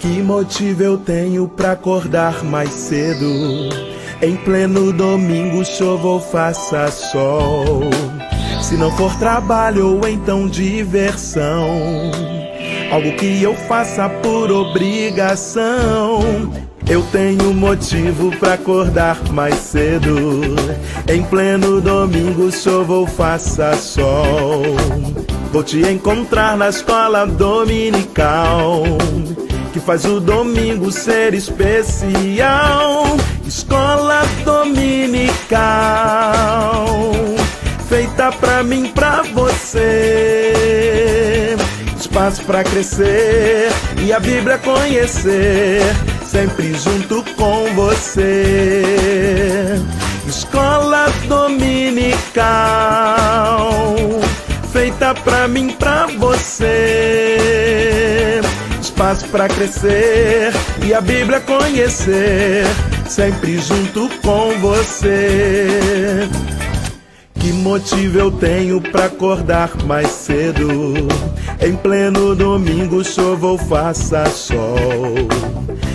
Que motivo eu tenho pra acordar mais cedo? Em pleno domingo, chova ou faça sol. Se não for trabalho ou então diversão, algo que eu faça por obrigação. Eu tenho motivo pra acordar mais cedo. Em pleno domingo, chova ou faça sol. Vou te encontrar na escola dominical, que faz o domingo ser especial. Escola dominical, feita pra mim, pra você. Espaço pra crescer e a Bíblia conhecer, sempre junto com você. Escola dominical, feita pra mim, pra você. Espaço pra crescer e a Bíblia conhecer, sempre junto com você. Que motivo eu tenho pra acordar mais cedo? Em pleno domingo, chova ou faça sol.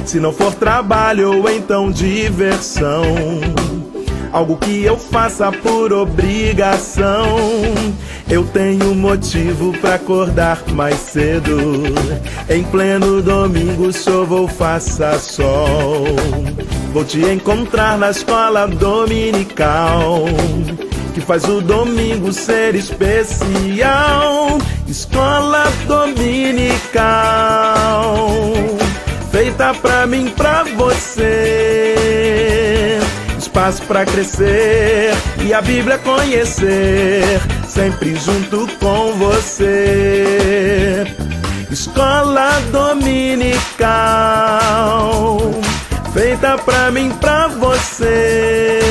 Se não for trabalho ou então diversão, algo que eu faça por obrigação. Eu tenho motivo pra acordar mais cedo. Em pleno domingo, chova ou faça sol. Vou te encontrar na escola dominical, que faz o domingo ser especial. Escola dominical, feita pra mim, pra você. Espaço pra crescer e a Bíblia conhecer, sempre junto com você. Escola dominical, feita pra mim, pra você.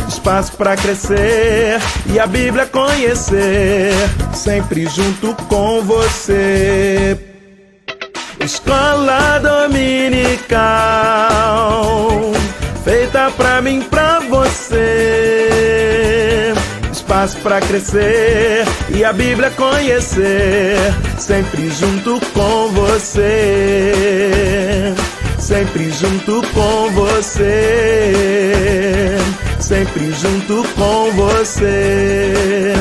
Espaço pra crescer e a Bíblia conhecer, sempre junto com você. Escola dominical, feita pra mim, pra você. Espaço pra crescer e a Bíblia conhecer, sempre junto com você. Sempre junto com você. Sempre junto com você.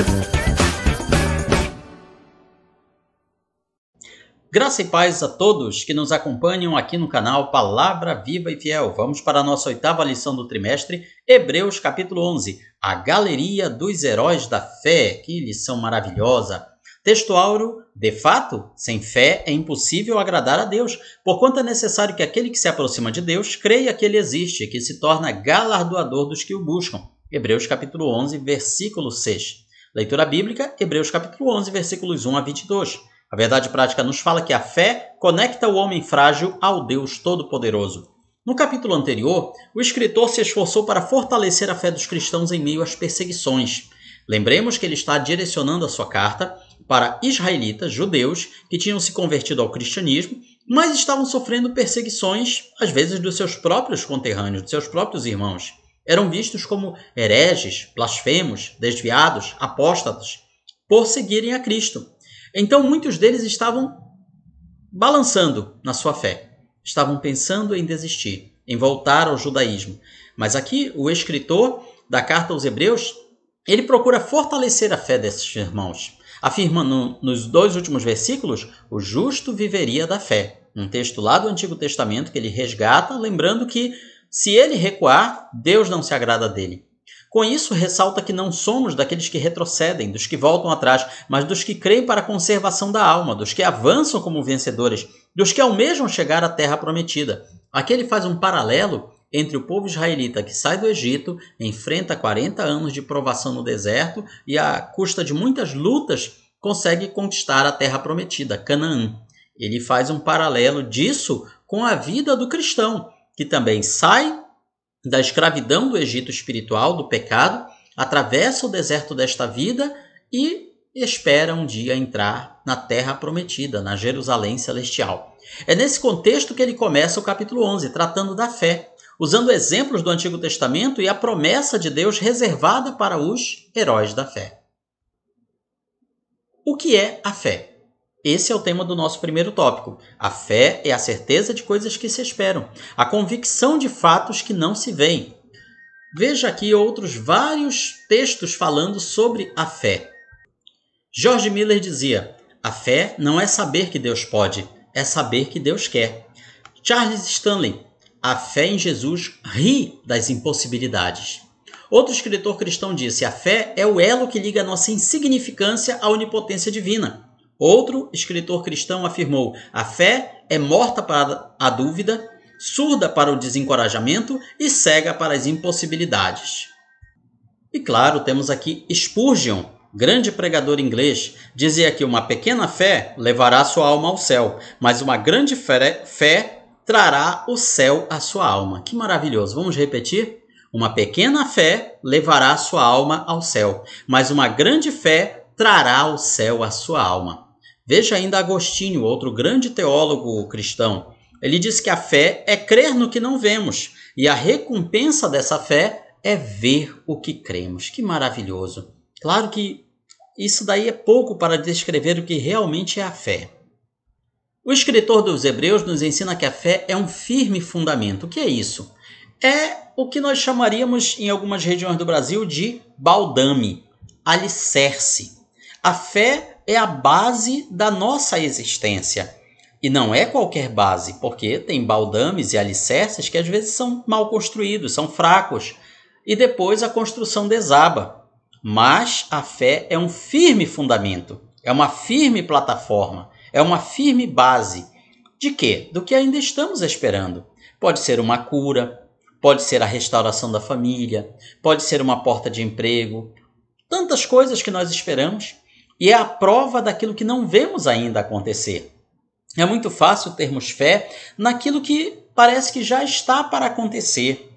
Graça e paz a todos que nos acompanham aqui no canal Palavra Viva e Fiel. Vamos para a nossa 8ª lição do trimestre, Hebreus capítulo 11, a galeria dos heróis da fé. Que lição maravilhosa! Texto áureo: de fato, sem fé é impossível agradar a Deus, porquanto é necessário que aquele que se aproxima de Deus creia que Ele existe e que se torna galardoador dos que o buscam. Hebreus capítulo 11, versículo 6. Leitura bíblica, Hebreus capítulo 11, versículos 1 a 22. A verdade prática nos fala que a fé conecta o homem frágil ao Deus Todo-Poderoso. No capítulo anterior, o escritor se esforçou para fortalecer a fé dos cristãos em meio às perseguições. Lembremos que ele está direcionando a sua carta para israelitas, judeus, que tinham se convertido ao cristianismo, mas estavam sofrendo perseguições, às vezes, dos seus próprios conterrâneos, dos seus próprios irmãos. Eram vistos como hereges, blasfemos, desviados, apóstatas, por seguirem a Cristo. Então, muitos deles estavam balançando na sua fé. Estavam pensando em desistir, em voltar ao judaísmo. Mas aqui, o escritor da carta aos Hebreus, ele procura fortalecer a fé desses irmãos. Afirma nos 2 últimos versículos, o justo viveria da fé. Um texto lá do Antigo Testamento que ele resgata, lembrando que se ele recuar, Deus não se agrada dele. Com isso, ressalta que não somos daqueles que retrocedem, dos que voltam atrás, mas dos que creem para a conservação da alma, dos que avançam como vencedores, dos que almejam chegar à terra prometida. Aqui ele faz um paralelo entre o povo israelita que sai do Egito, enfrenta 40 anos de provação no deserto e, à custa de muitas lutas, consegue conquistar a terra prometida, Canaã. Ele faz um paralelo disso com a vida do cristão, que também sai da escravidão do Egito espiritual, do pecado, atravessa o deserto desta vida e espera um dia entrar na terra prometida, na Jerusalém celestial. É nesse contexto que ele começa o capítulo 11, tratando da fé, usando exemplos do Antigo Testamento e a promessa de Deus reservada para os heróis da fé. O que é a fé? Esse é o tema do nosso primeiro tópico. A fé é a certeza de coisas que se esperam, a convicção de fatos que não se veem. Veja aqui outros vários textos falando sobre a fé. George Miller dizia: a fé não é saber que Deus pode, é saber que Deus quer. Charles Stanley: a fé em Jesus ri das impossibilidades. Outro escritor cristão disse: a fé é o elo que liga a nossa insignificância à onipotência divina. Outro escritor cristão afirmou: a fé é morta para a dúvida, surda para o desencorajamento e cega para as impossibilidades. E claro, temos aqui Spurgeon, grande pregador inglês, dizia que uma pequena fé levará sua alma ao céu, mas uma grande fé trará o céu à sua alma. Que maravilhoso! Vamos repetir? Uma pequena fé levará sua alma ao céu, mas uma grande fé trará o céu à sua alma. Veja ainda Agostinho, outro grande teólogo cristão. Ele diz que a fé é crer no que não vemos, e a recompensa dessa fé é ver o que cremos. Que maravilhoso! Claro que isso daí é pouco para descrever o que realmente é a fé. O escritor dos Hebreus nos ensina que a fé é um firme fundamento. O que é isso? É o que nós chamaríamos em algumas regiões do Brasil de baldame, alicerce. A fé é a base da nossa existência. E não é qualquer base, porque tem baldames e alicerces que às vezes são mal construídos, são fracos, e depois a construção desaba. Mas a fé é um firme fundamento, é uma firme plataforma, é uma firme base. De quê? Do que ainda estamos esperando. Pode ser uma cura, pode ser a restauração da família, pode ser uma porta de emprego, tantas coisas que nós esperamos, e é a prova daquilo que não vemos ainda acontecer. É muito fácil termos fé naquilo que parece que já está para acontecer,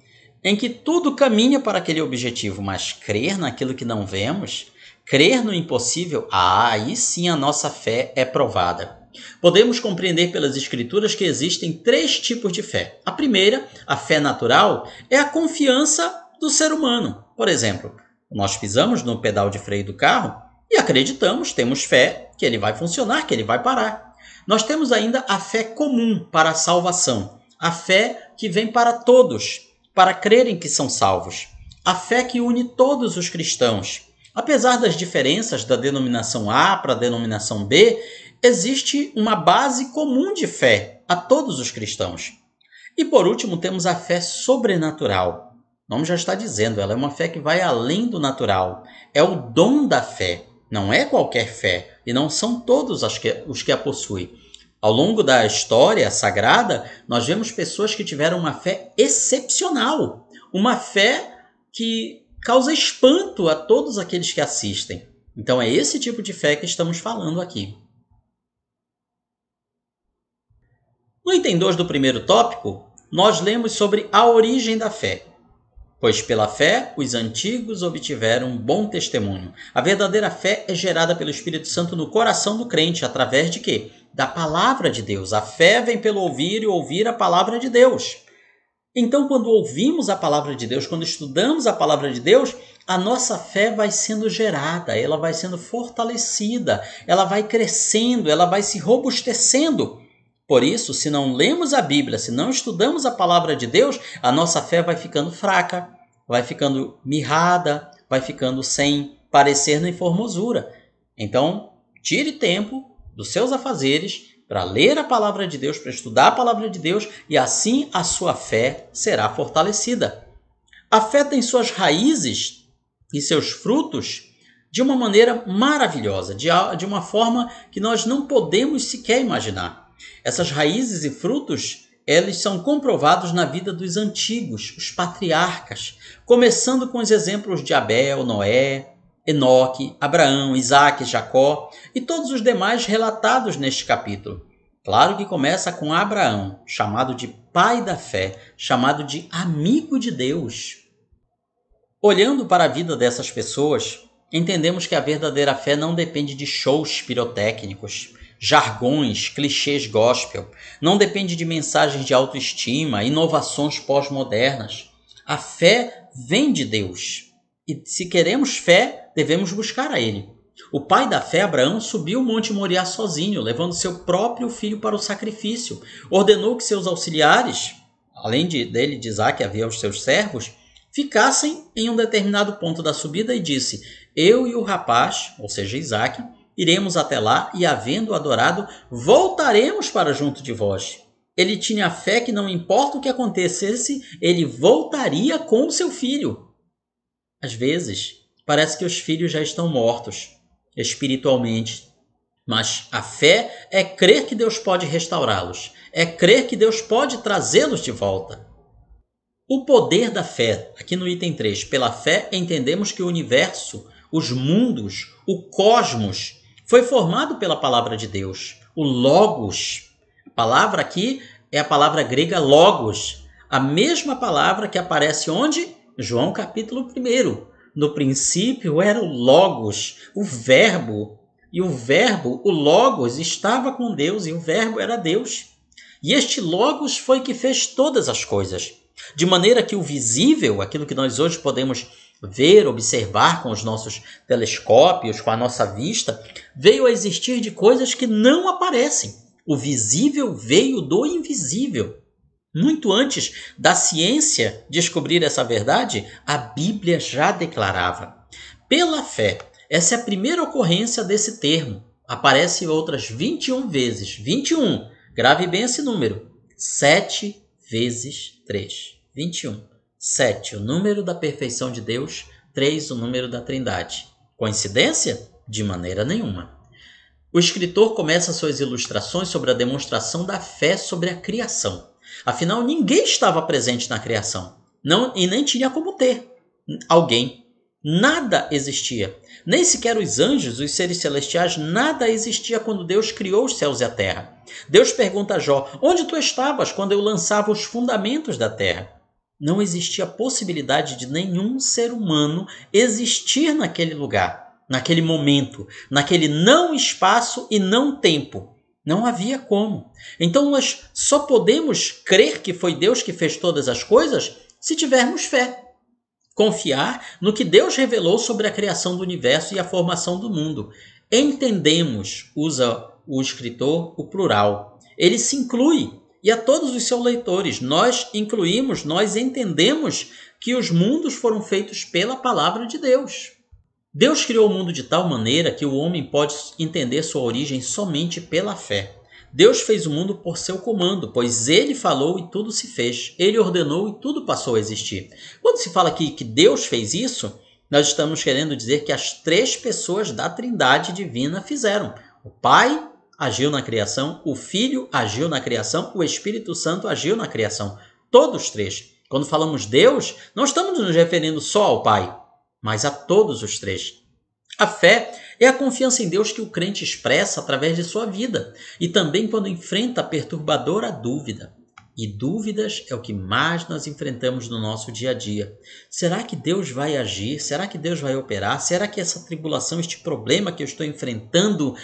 em que tudo caminha para aquele objetivo, mas crer naquilo que não vemos, crer no impossível, aí sim a nossa fé é provada. Podemos compreender pelas Escrituras que existem 3 tipos de fé. A primeira, a fé natural, é a confiança do ser humano. Por exemplo, nós pisamos no pedal de freio do carro e acreditamos, temos fé que ele vai funcionar, que ele vai parar. Nós temos ainda a fé comum para a salvação, a fé que vem para todos, para crerem que são salvos, a fé que une todos os cristãos. Apesar das diferenças da denominação A para a denominação B, existe uma base comum de fé a todos os cristãos. E por último temos a fé sobrenatural. O nome já está dizendo, ela é uma fé que vai além do natural. É o dom da fé, não é qualquer fé, e não são todos os que a possuem. Ao longo da história sagrada, nós vemos pessoas que tiveram uma fé excepcional, uma fé que causa espanto a todos aqueles que assistem. Então é esse tipo de fé que estamos falando aqui. No item 2 do primeiro tópico, nós lemos sobre a origem da fé. Pois pela fé, os antigos obtiveram um bom testemunho. A verdadeira fé é gerada pelo Espírito Santo no coração do crente, através de quê? Da palavra de Deus. A fé vem pelo ouvir e ouvir a palavra de Deus. Então, quando ouvimos a palavra de Deus, quando estudamos a palavra de Deus, a nossa fé vai sendo gerada, ela vai sendo fortalecida, ela vai crescendo, ela vai se robustecendo. Por isso, se não lemos a Bíblia, se não estudamos a palavra de Deus, a nossa fé vai ficando fraca, vai ficando mirrada, vai ficando sem parecer nem formosura. Então, tire tempo dos seus afazeres para ler a palavra de Deus, para estudar a palavra de Deus, e assim a sua fé será fortalecida. A fé tem suas raízes e seus frutos de uma maneira maravilhosa, de uma forma que nós não podemos sequer imaginar. Essas raízes e frutos, eles são comprovados na vida dos antigos, os patriarcas, começando com os exemplos de Abel, Noé, Enoque, Abraão, Isaque, Jacó e todos os demais relatados neste capítulo. Claro que começa com Abraão, chamado de pai da fé, chamado de amigo de Deus. Olhando para a vida dessas pessoas, entendemos que a verdadeira fé não depende de shows pirotécnicos, jargões, clichês gospel, não depende de mensagens de autoestima, inovações pós-modernas. A fé vem de Deus. E se queremos fé, devemos buscar a Ele. O pai da fé, Abraão, subiu o Monte Moriá sozinho, levando seu próprio filho para o sacrifício. Ordenou que seus auxiliares, além dele, de Isaque, havia os seus servos, ficassem em um determinado ponto da subida e disse: eu e o rapaz, ou seja, Isaque, iremos até lá e, havendo adorado, voltaremos para junto de vós. Ele tinha fé que não importa o que acontecesse, ele voltaria com o seu filho. Às vezes, parece que os filhos já estão mortos espiritualmente, mas a fé é crer que Deus pode restaurá-los, é crer que Deus pode trazê-los de volta. O poder da fé, aqui no item 3, pela fé entendemos que o universo, os mundos, o cosmos, foi formado pela palavra de Deus, o Logos. A palavra aqui é a palavra grega Logos, a mesma palavra que aparece onde? João capítulo 1. No princípio era o Logos, o Verbo. E o Verbo, o Logos, estava com Deus e o Verbo era Deus. E este Logos foi que fez todas as coisas. De maneira que o visível, aquilo que nós hoje podemos ver, observar com os nossos telescópios, com a nossa vista, veio a existir de coisas que não aparecem. O visível veio do invisível. Muito antes da ciência descobrir essa verdade, a Bíblia já declarava. Pela fé, essa é a primeira ocorrência desse termo. Aparece outras 21 vezes. 21. Grave bem esse número. 7 vezes 3. 21. 7, o número da perfeição de Deus. 3, o número da Trindade. Coincidência? De maneira nenhuma. O escritor começa suas ilustrações sobre a demonstração da fé sobre a criação. Afinal, ninguém estava presente na criação. E nem tinha como ter alguém. Nada existia. Nem sequer os anjos, os seres celestiais, nada existia quando Deus criou os céus e a terra. Deus pergunta a Jó: onde tu estavas quando eu lançava os fundamentos da terra? Não existia possibilidade de nenhum ser humano existir naquele lugar, naquele momento, naquele não espaço e não tempo. Não havia como. Então nós só podemos crer que foi Deus que fez todas as coisas se tivermos fé. Confiar no que Deus revelou sobre a criação do universo e a formação do mundo. Entendemos, usa o escritor, o plural. Ele se inclui. E a todos os seus leitores, nós incluímos, nós entendemos que os mundos foram feitos pela palavra de Deus. Deus criou o mundo de tal maneira que o homem pode entender sua origem somente pela fé. Deus fez o mundo por seu comando, pois ele falou e tudo se fez. Ele ordenou e tudo passou a existir. Quando se fala aqui que Deus fez isso, nós estamos querendo dizer que as 3 pessoas da Trindade divina fizeram. O Pai agiu na criação, o Filho agiu na criação, o Espírito Santo agiu na criação. Todos 3. Quando falamos Deus, não estamos nos referindo só ao Pai, mas a todos os 3. A fé é a confiança em Deus que o crente expressa através de sua vida e também quando enfrenta a perturbadora dúvida. E dúvidas é o que mais nós enfrentamos no nosso dia a dia. Será que Deus vai agir? Será que Deus vai operar? Será que essa tribulação, este problema que eu estou enfrentando,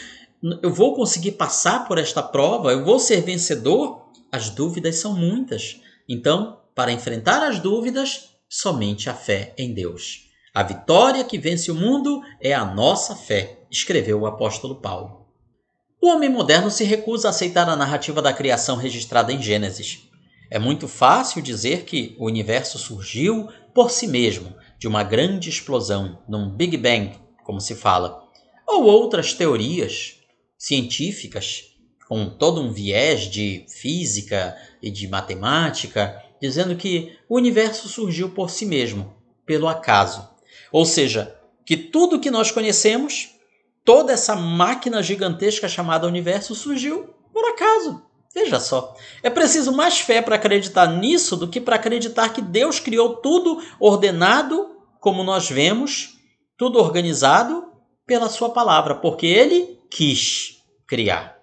eu vou conseguir passar por esta prova? Eu vou ser vencedor? As dúvidas são muitas. Então, para enfrentar as dúvidas, somente a fé em Deus. A vitória que vence o mundo é a nossa fé, escreveu o apóstolo Paulo. O homem moderno se recusa a aceitar a narrativa da criação registrada em Gênesis. É muito fácil dizer que o universo surgiu por si mesmo, de uma grande explosão, num Big Bang, como se fala, ou outras teorias científicas, com todo um viés de física e de matemática, dizendo que o universo surgiu por si mesmo, pelo acaso. Ou seja, que tudo que nós conhecemos, toda essa máquina gigantesca chamada universo surgiu por acaso. Veja só, é preciso mais fé para acreditar nisso do que para acreditar que Deus criou tudo ordenado, como nós vemos, tudo organizado pela sua palavra, porque Ele quis criar.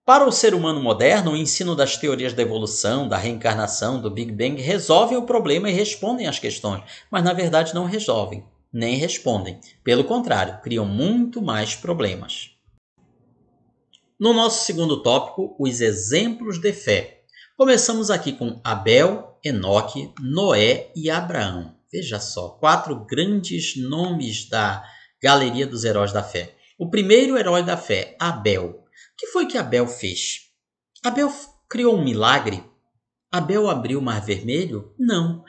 Para o ser humano moderno, o ensino das teorias da evolução, da reencarnação, do Big Bang resolvem o problema e respondem às questões, mas na verdade não resolvem, nem respondem. Pelo contrário, criam muito mais problemas. No nosso segundo tópico, os exemplos de fé. Começamos aqui com Abel, Enoque, Noé e Abraão. Veja só, 4 grandes nomes da Galeria dos Heróis da Fé. O primeiro herói da fé, Abel. O que foi que Abel fez? Abel criou um milagre? Abel abriu o Mar Vermelho? Não.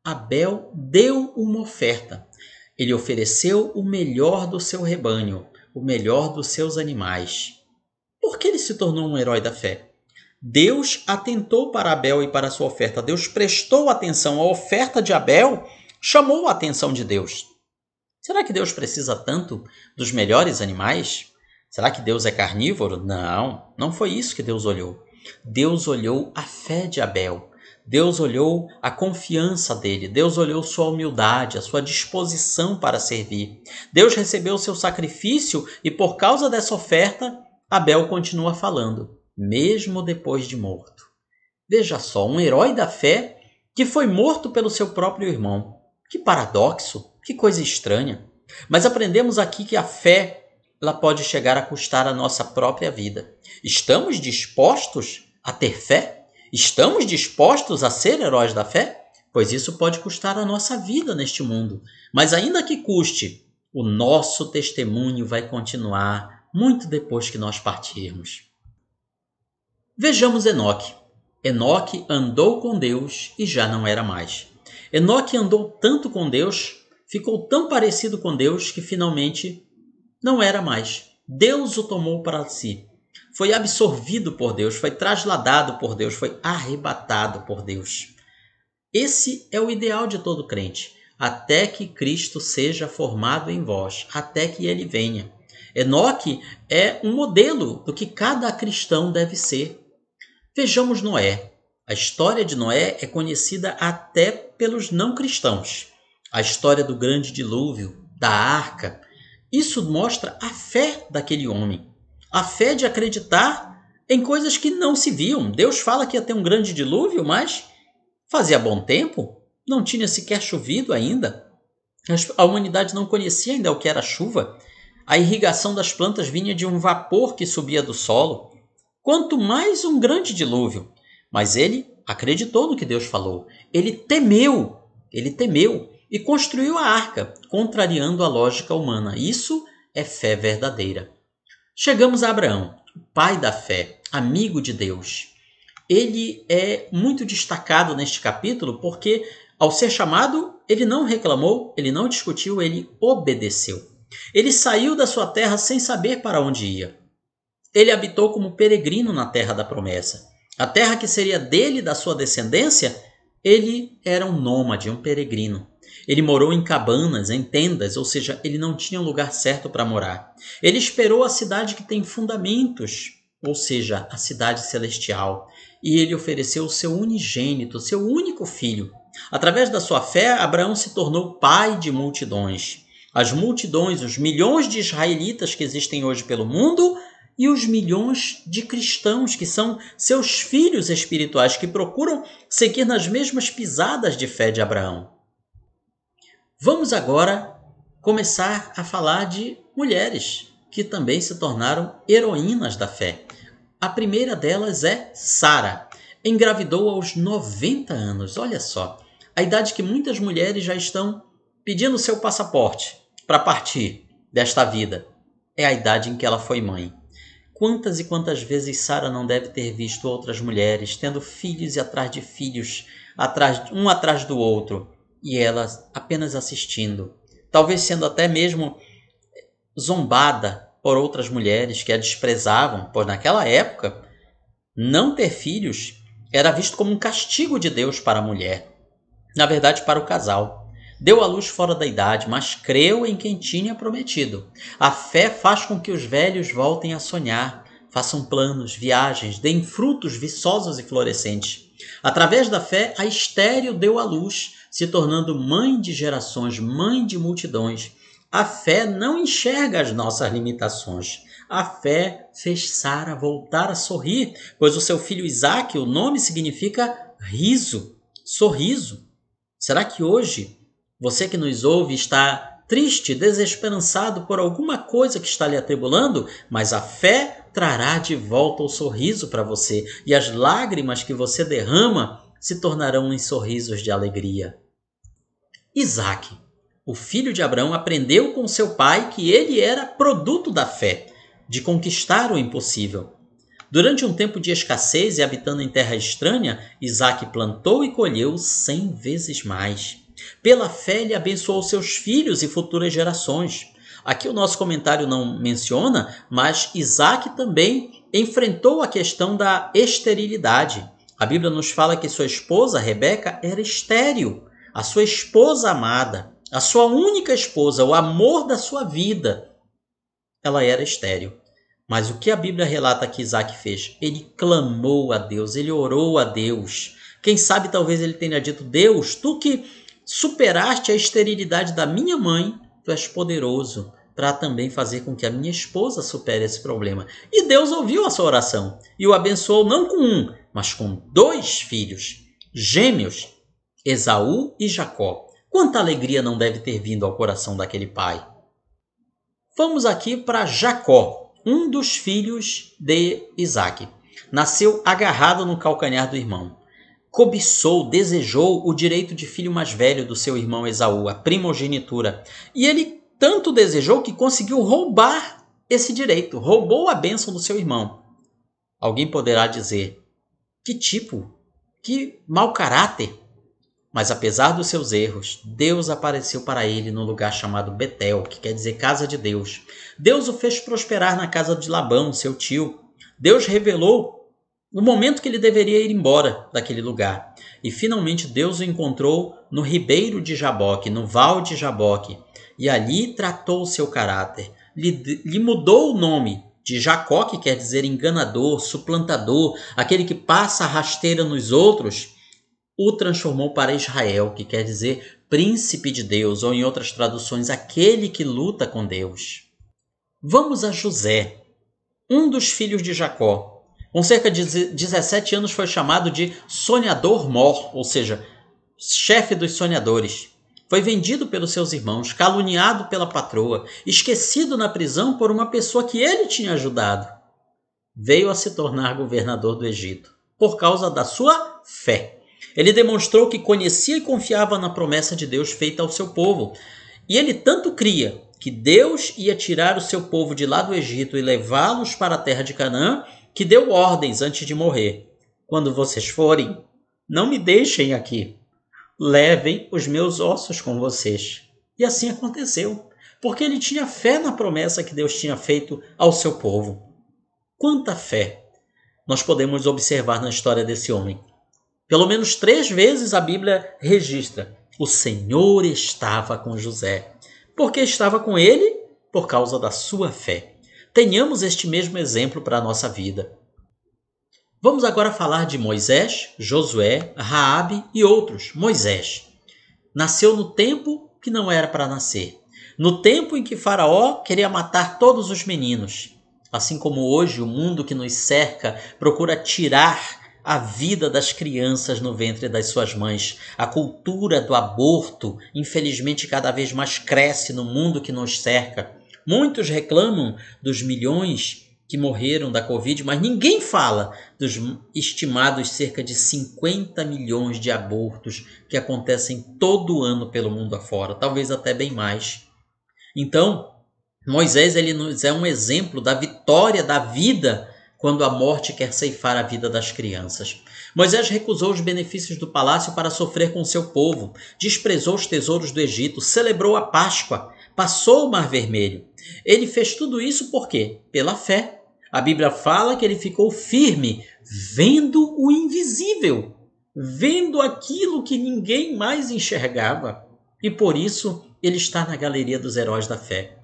Abel deu uma oferta. Ele ofereceu o melhor do seu rebanho, o melhor dos seus animais. Por que ele se tornou um herói da fé? Deus atentou para Abel e para a sua oferta. Deus prestou atenção. A oferta de Abel chamou a atenção de Deus. Será que Deus precisa tanto dos melhores animais? Será que Deus é carnívoro? Não, não foi isso que Deus olhou. Deus olhou a fé de Abel. Deus olhou a confiança dele. Deus olhou sua humildade, a sua disposição para servir. Deus recebeu o seu sacrifício e por causa dessa oferta, Abel continua falando, mesmo depois de morto. Veja só, um herói da fé que foi morto pelo seu próprio irmão. Que paradoxo, que coisa estranha. Mas aprendemos aqui que a fé ela pode chegar a custar a nossa própria vida. Estamos dispostos a ter fé? Estamos dispostos a ser heróis da fé? Pois isso pode custar a nossa vida neste mundo. Mas ainda que custe, o nosso testemunho vai continuar muito depois que nós partirmos. Vejamos Enoque. Enoque andou com Deus e já não era mais. Enoque andou tanto com Deus, ficou tão parecido com Deus que finalmente não era mais. Deus o tomou para si. Foi absorvido por Deus, foi trasladado por Deus, foi arrebatado por Deus. Esse é o ideal de todo crente, até que Cristo seja formado em vós, até que ele venha. Enoque é um modelo do que cada cristão deve ser. Vejamos Noé. A história de Noé é conhecida até pelos não cristãos. A história do grande dilúvio, da arca. Isso mostra a fé daquele homem. A fé de acreditar em coisas que não se viam. Deus fala que ia ter um grande dilúvio, mas fazia bom tempo. Não tinha sequer chovido ainda. A humanidade não conhecia ainda o que era chuva. A irrigação das plantas vinha de um vapor que subia do solo. Quanto mais um grande dilúvio. Mas ele acreditou no que Deus falou. Ele temeu e construiu a arca, contrariando a lógica humana. Isso é fé verdadeira. Chegamos a Abraão, o pai da fé, amigo de Deus. Ele é muito destacado neste capítulo porque, ao ser chamado, ele não reclamou, ele não discutiu, ele obedeceu. Ele saiu da sua terra sem saber para onde ia. Ele habitou como peregrino na terra da promessa. A terra que seria dele e da sua descendência, ele era um nômade, um peregrino. Ele morou em cabanas, em tendas, ou seja, ele não tinha um lugar certo para morar. Ele esperou a cidade que tem fundamentos, ou seja, a cidade celestial. E ele ofereceu o seu unigênito, seu único filho. Através da sua fé, Abraão se tornou pai de multidões. As multidões, os milhões de israelitas que existem hoje pelo mundo e os milhões de cristãos que são seus filhos espirituais, que procuram seguir nas mesmas pisadas de fé de Abraão. Vamos agora começar a falar de mulheres que também se tornaram heroínas da fé. A primeira delas é Sara. Engravidou aos 90 anos, olha só. A idade que muitas mulheres já estão pedindo seu passaporte para partir desta vida. É a idade em que ela foi mãe. Quantas e quantas vezes Sara não deve ter visto outras mulheres tendo filhos e atrás de filhos, um atrás do outro, e ela apenas assistindo, talvez sendo até mesmo zombada por outras mulheres que a desprezavam, pois naquela época não ter filhos era visto como um castigo de Deus para a mulher, na verdade para o casal. Deu à luz fora da idade, mas creu em quem tinha prometido. A fé faz com que os velhos voltem a sonhar, façam planos, viagens, deem frutos viçosos e florescentes. Através da fé, a estéril deu à luz, se tornando mãe de gerações, mãe de multidões. A fé não enxerga as nossas limitações. A fé fez Sara voltar a sorrir, pois o seu filho Isaque, o nome significa riso, sorriso. Será que hoje você que nos ouve está triste, desesperançado por alguma coisa que está lhe atribulando? Mas a fé trará de volta o sorriso para você, e as lágrimas que você derrama se tornarão em sorrisos de alegria. Isaque, o filho de Abraão, aprendeu com seu pai que ele era produto da fé, de conquistar o impossível. Durante um tempo de escassez e habitando em terra estranha, Isaque plantou e colheu 100 vezes mais. Pela fé, ele abençoou seus filhos e futuras gerações. Aqui o nosso comentário não menciona, mas Isaque também enfrentou a questão da esterilidade. A Bíblia nos fala que sua esposa, Rebeca, era estéril. A sua esposa amada, a sua única esposa, o amor da sua vida, ela era estéril. Mas o que a Bíblia relata que Isaque fez? Ele clamou a Deus, ele orou a Deus. Quem sabe talvez ele tenha dito: Deus, tu que superaste a esterilidade da minha mãe, tu és poderoso para também fazer com que a minha esposa supere esse problema. E Deus ouviu a sua oração e o abençoou não com um, mas com 2 filhos, gêmeos, Esaú e Jacó. Quanta alegria não deve ter vindo ao coração daquele pai. Vamos aqui para Jacó, um dos filhos de Isaque. Nasceu agarrado no calcanhar do irmão. Cobiçou, desejou o direito de filho mais velho do seu irmão Esaú, a primogenitura. E ele tanto desejou que conseguiu roubar esse direito, roubou a bênção do seu irmão. Alguém poderá dizer: que mau caráter! Mas apesar dos seus erros, Deus apareceu para ele no lugar chamado Betel, que quer dizer casa de Deus. Deus o fez prosperar na casa de Labão, seu tio. Deus revelou o momento que ele deveria ir embora daquele lugar. E finalmente Deus o encontrou no ribeiro de Jaboque, no val de Jaboque. E ali tratou o seu caráter. Lhe mudou o nome de Jacó, que quer dizer enganador, suplantador, aquele que passa a rasteira nos outros. O transformou para Israel, que quer dizer príncipe de Deus, ou em outras traduções, aquele que luta com Deus. Vamos a José, um dos filhos de Jacó. Com cerca de 17 anos foi chamado de sonhador-mor, ou seja, chefe dos sonhadores. Foi vendido pelos seus irmãos, caluniado pela patroa, esquecido na prisão por uma pessoa que ele tinha ajudado. Veio a se tornar governador do Egito, por causa da sua fé. Ele demonstrou que conhecia e confiava na promessa de Deus feita ao seu povo. E ele tanto cria que Deus ia tirar o seu povo de lá do Egito e levá-los para a terra de Canaã, que deu ordens antes de morrer: quando vocês forem, não me deixem aqui. Levem os meus ossos com vocês. E assim aconteceu, porque ele tinha fé na promessa que Deus tinha feito ao seu povo. Quanta fé nós podemos observar na história desse homem. Pelo menos 3 vezes a Bíblia registra: o Senhor estava com José. Porque estava com ele? Por causa da sua fé. Tenhamos este mesmo exemplo para a nossa vida. Vamos agora falar de Moisés, Josué, Raabe e outros. Moisés nasceu no tempo que não era para nascer. No tempo em que Faraó queria matar todos os meninos. Assim como hoje o mundo que nos cerca procura tirar a vida das crianças no ventre das suas mães. A cultura do aborto, infelizmente, cada vez mais cresce no mundo que nos cerca. Muitos reclamam dos milhões que morreram da Covid, mas ninguém fala dos estimados cerca de 50 milhões de abortos que acontecem todo ano pelo mundo afora, talvez até bem mais. Então, Moisés ele nos é um exemplo da vitória da vida quando a morte quer ceifar a vida das crianças. Moisés recusou os benefícios do palácio para sofrer com seu povo, desprezou os tesouros do Egito, celebrou a Páscoa, passou o Mar Vermelho. Ele fez tudo isso por quê? Pela fé. A Bíblia fala que ele ficou firme, vendo o invisível, vendo aquilo que ninguém mais enxergava. E por isso ele está na galeria dos heróis da fé.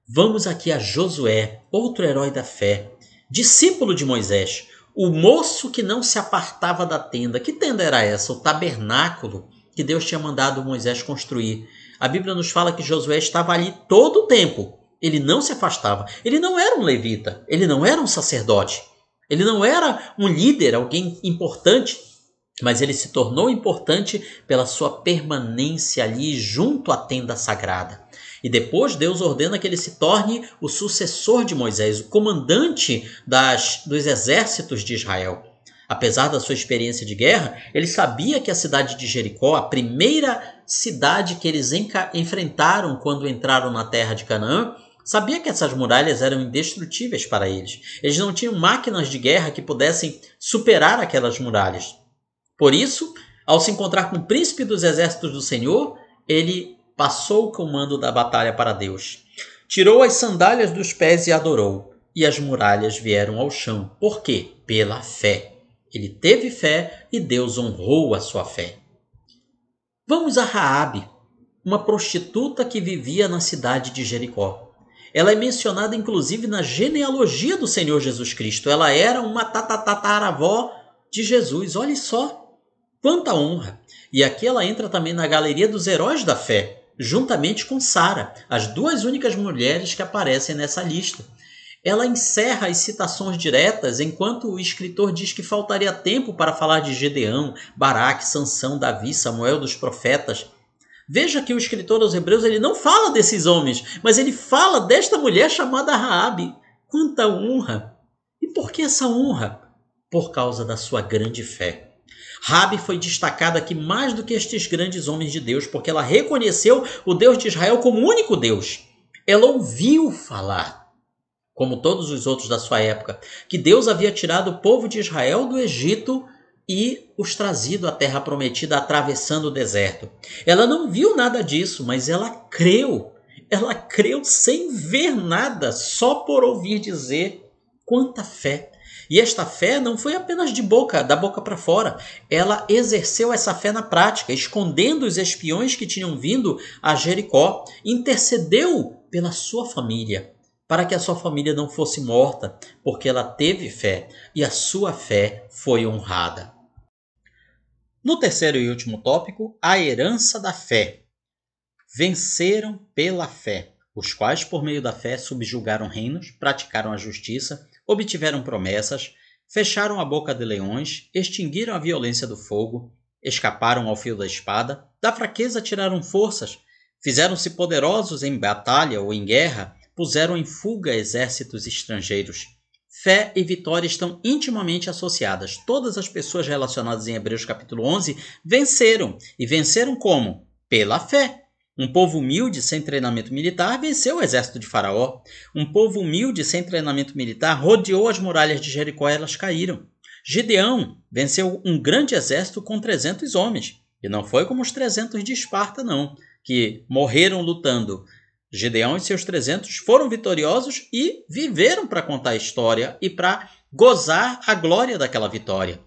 Vamos aqui a Josué, outro herói da fé, discípulo de Moisés, o moço que não se apartava da tenda. Que tenda era essa? O tabernáculo que Deus tinha mandado Moisés construir. A Bíblia nos fala que Josué estava ali todo o tempo. Ele não se afastava. Ele não era um levita. Ele não era um sacerdote. Ele não era um líder, alguém importante. Mas ele se tornou importante pela sua permanência ali junto à tenda sagrada. E depois Deus ordena que ele se torne o sucessor de Moisés, o comandante dos exércitos de Israel. Apesar da sua experiência de guerra, ele sabia que a cidade de Jericó, a primeira cidade que eles enfrentaram quando entraram na terra de Canaã, sabia que essas muralhas eram indestrutíveis para eles. Eles não tinham máquinas de guerra que pudessem superar aquelas muralhas. Por isso, ao se encontrar com o príncipe dos exércitos do Senhor, ele passou o comando da batalha para Deus. Tirou as sandálias dos pés e adorou. E as muralhas vieram ao chão. Por quê? Pela fé. Ele teve fé e Deus honrou a sua fé. Vamos a Raabe, uma prostituta que vivia na cidade de Jericó. Ela é mencionada inclusive na genealogia do Senhor Jesus Cristo. Ela era uma tataravó de Jesus. Olha só, quanta honra! E aqui ela entra também na galeria dos heróis da fé, juntamente com Sara, as duas únicas mulheres que aparecem nessa lista. Ela encerra as citações diretas, enquanto o escritor diz que faltaria tempo para falar de Gedeão, Baraque, Sansão, Davi, Samuel, dos profetas. Veja que o escritor aos Hebreus ele não fala desses homens, mas ele fala desta mulher chamada Raabe. Quanta honra! E por que essa honra? Por causa da sua grande fé. Raabe foi destacada aqui mais do que estes grandes homens de Deus, porque ela reconheceu o Deus de Israel como o único Deus. Ela ouviu falar, como todos os outros da sua época, que Deus havia tirado o povo de Israel do Egito e os trazido à terra prometida atravessando o deserto. Ela não viu nada disso, mas ela creu. Ela creu sem ver nada, só por ouvir dizer. Quanta fé! E esta fé não foi apenas da boca para fora. Ela exerceu essa fé na prática, escondendo os espiões que tinham vindo a Jericó. Intercedeu pela sua família, para que a sua família não fosse morta, porque ela teve fé e a sua fé foi honrada. No terceiro e último tópico, a herança da fé. Venceram pela fé, os quais por meio da fé subjugaram reinos, praticaram a justiça, obtiveram promessas, fecharam a boca de leões, extinguiram a violência do fogo, escaparam ao fio da espada, da fraqueza tiraram forças, fizeram-se poderosos em batalha ou em guerra, puseram em fuga exércitos estrangeiros. Fé e vitória estão intimamente associadas. Todas as pessoas relacionadas em Hebreus capítulo 11 venceram. E venceram como? Pela fé. Um povo humilde sem treinamento militar venceu o exército de Faraó. Um povo humilde sem treinamento militar rodeou as muralhas de Jericó e elas caíram. Gideão venceu um grande exército com 300 homens. E não foi como os 300 de Esparta, não, que morreram lutando. Gideão e seus 300 foram vitoriosos e viveram para contar a história e para gozar a glória daquela vitória.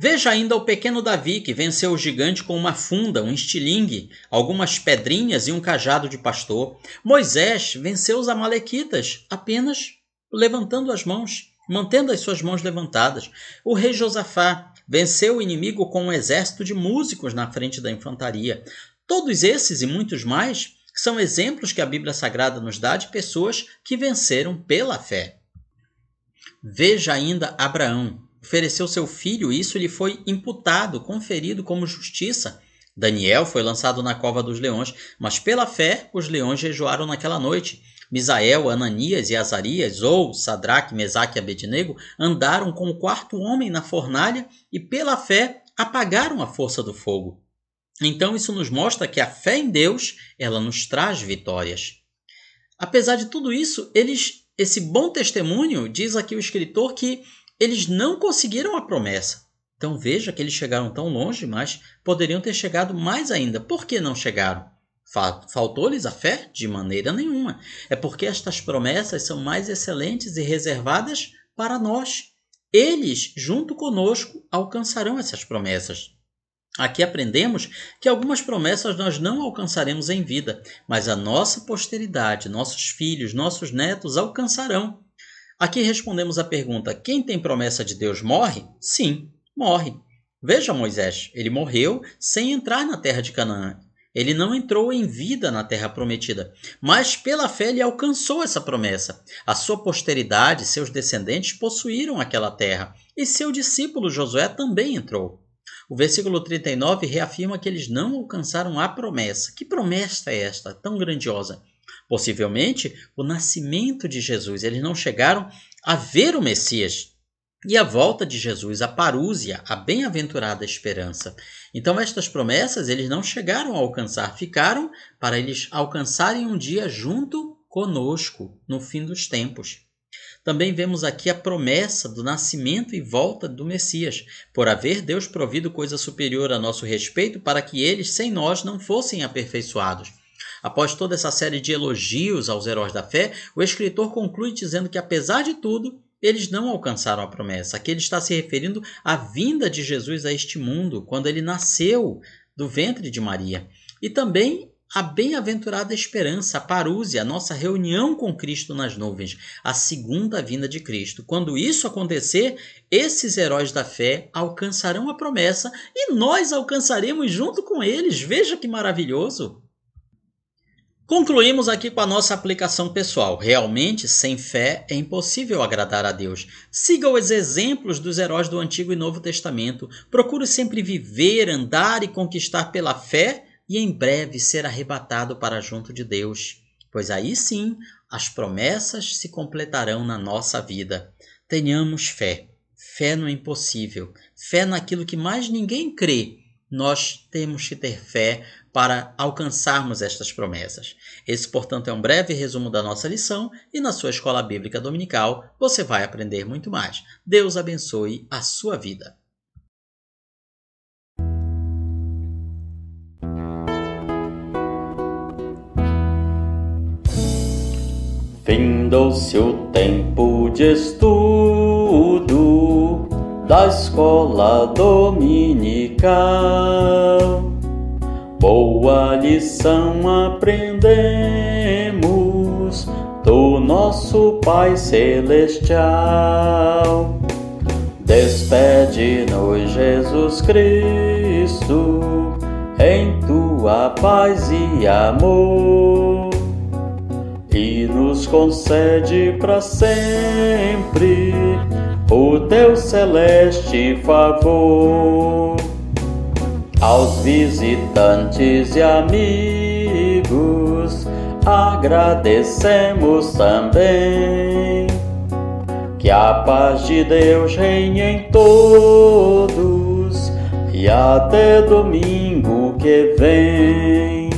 Veja ainda o pequeno Davi, que venceu o gigante com uma funda, um estilingue, algumas pedrinhas e um cajado de pastor. Moisés venceu os amalequitas apenas levantando as mãos, mantendo as suas mãos levantadas. O rei Josafá venceu o inimigo com um exército de músicos na frente da infantaria. Todos esses e muitos mais são exemplos que a Bíblia Sagrada nos dá de pessoas que venceram pela fé. Veja ainda Abraão. Ofereceu seu filho e isso lhe foi imputado, conferido como justiça. Daniel foi lançado na cova dos leões, mas pela fé os leões jejuaram naquela noite. Misael, Ananias e Azarias, ou Sadraque, Mesaque e Abednego, andaram com o quarto homem na fornalha e pela fé apagaram a força do fogo. Então isso nos mostra que a fé em Deus, ela nos traz vitórias. Apesar de tudo isso, esse bom testemunho, diz aqui o escritor, que eles não conseguiram a promessa. Então veja que eles chegaram tão longe, mas poderiam ter chegado mais ainda. Por que não chegaram? Faltou-lhes a fé? De maneira nenhuma. É porque estas promessas são mais excelentes e reservadas para nós. Eles, junto conosco, alcançarão essas promessas. Aqui aprendemos que algumas promessas nós não alcançaremos em vida, mas a nossa posteridade, nossos filhos, nossos netos alcançarão. Aqui respondemos a pergunta: quem tem promessa de Deus morre? Sim, morre. Veja Moisés, ele morreu sem entrar na terra de Canaã. Ele não entrou em vida na terra prometida, mas pela fé ele alcançou essa promessa. A sua posteridade, seus descendentes, possuíram aquela terra, e seu discípulo Josué também entrou. O versículo 39 reafirma que eles não alcançaram a promessa. Que promessa é esta, tão grandiosa? Possivelmente, o nascimento de Jesus. Eles não chegaram a ver o Messias. e a volta de Jesus, a parúzia, a bem-aventurada esperança. Então estas promessas eles não chegaram a alcançar, ficaram para eles alcançarem um dia junto conosco, no fim dos tempos. Também vemos aqui a promessa do nascimento e volta do Messias, por haver Deus provido coisa superior a nosso respeito para que eles, sem nós, não fossem aperfeiçoados. Após toda essa série de elogios aos heróis da fé, o escritor conclui dizendo que, apesar de tudo, eles não alcançaram a promessa. Aqui ele está se referindo à vinda de Jesus a este mundo, quando ele nasceu do ventre de Maria. E também a bem-aventurada esperança, a parúzia, a nossa reunião com Cristo nas nuvens, a segunda vinda de Cristo. Quando isso acontecer, esses heróis da fé alcançarão a promessa e nós alcançaremos junto com eles. Veja que maravilhoso! Concluímos aqui com a nossa aplicação pessoal. Realmente, sem fé, é impossível agradar a Deus. Siga os exemplos dos heróis do Antigo e Novo Testamento. Procure sempre viver, andar e conquistar pela fé e em breve ser arrebatado para junto de Deus. Pois aí sim, as promessas se completarão na nossa vida. Tenhamos fé. Fé no impossível. Fé naquilo que mais ninguém crê. Nós temos que ter fé para alcançarmos estas promessas. Esse, portanto, é um breve resumo da nossa lição e na sua escola bíblica dominical você vai aprender muito mais. Deus abençoe a sua vida. Findou-se o tempo de estudo da escola dominical. Boa lição aprendemos do nosso Pai Celestial. Despede-nos, Jesus Cristo, em tua paz e amor, e nos concede para sempre o teu celeste favor. Aos visitantes e amigos agradecemos também. Que a paz de Deus reine em todos e até domingo que vem.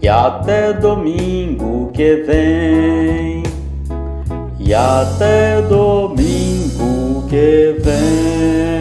E até domingo que vem. E até domingo que vem.